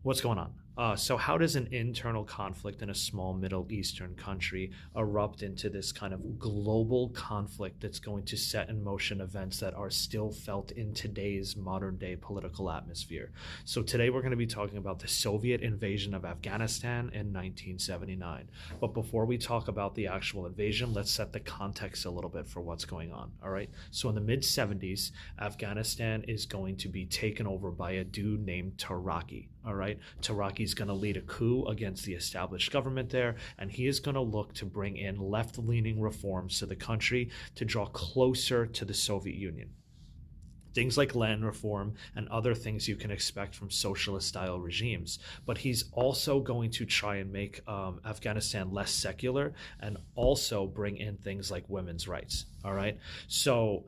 What's going on? So how does an internal conflict in a small Middle Eastern country erupt into this kind of global conflict that's going to set in motion events that are still felt in today's modern day political atmosphere? So today we're going to be talking about the Soviet invasion of Afghanistan in 1979. But before we talk about the actual invasion, let's set the context a little bit for what's going on. All right. So in the mid 70s, Afghanistan is going to be taken over by a dude named Taraki. All right. Taraki's going to lead a coup against the established government there, and he is going to look to bring in left-leaning reforms to the country to draw closer to the Soviet Union. Things like land reform and other things you can expect from socialist-style regimes. But he's also going to try and make Afghanistan less secular and also bring in things like women's rights. All right. So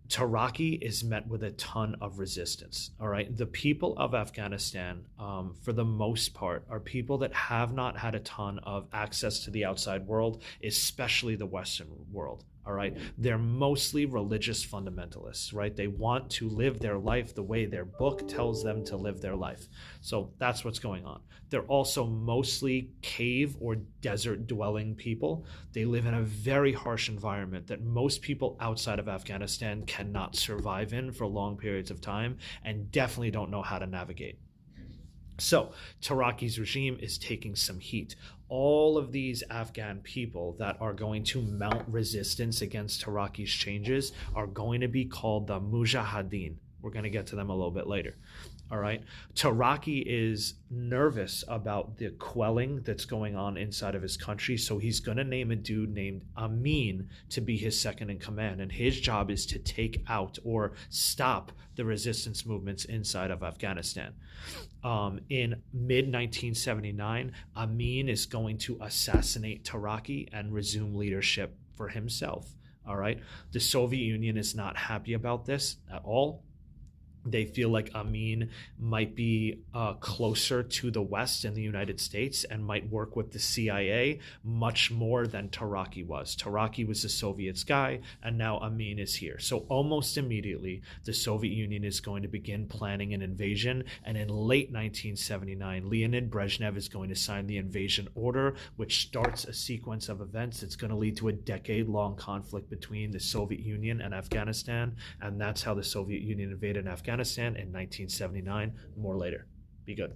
Taraki is met with a ton of resistance. All right. The people of Afghanistan, for the most part, are people that have not had a ton of access to the outside world, especially the Western world. All right. They're mostly religious fundamentalists, right? They want to live their life the way their book tells them to live their life. So that's what's going on. They're also mostly cave or desert dwelling people. They live in a very harsh environment that most people outside of Afghanistan cannot survive in for long periods of time and definitely don't know how to navigate. So Taraki's regime is taking some heat. All of these Afghan people that are going to mount resistance against Taraki's changes are going to be called the Mujahideen. We're going to get to them a little bit later. All right. Taraki is nervous about the quelling that's going on inside of his country. So he's going to name a dude named Amin to be his second in command. And his job is to take out or stop the resistance movements inside of Afghanistan. In mid 1979, Amin is going to assassinate Taraki and resume leadership for himself. All right. The Soviet Union is not happy about this at all. They feel like Amin might be closer to the West and the United States and might work with the CIA much more than Taraki was. Taraki was the Soviets' guy, and now Amin is here. So almost immediately, the Soviet Union is going to begin planning an invasion. And in late 1979, Leonid Brezhnev is going to sign the invasion order, which starts a sequence of events that's going to lead to a decade-long conflict between the Soviet Union and Afghanistan. And that's how the Soviet Union invaded Afghanistan in 1979. More later. Be good.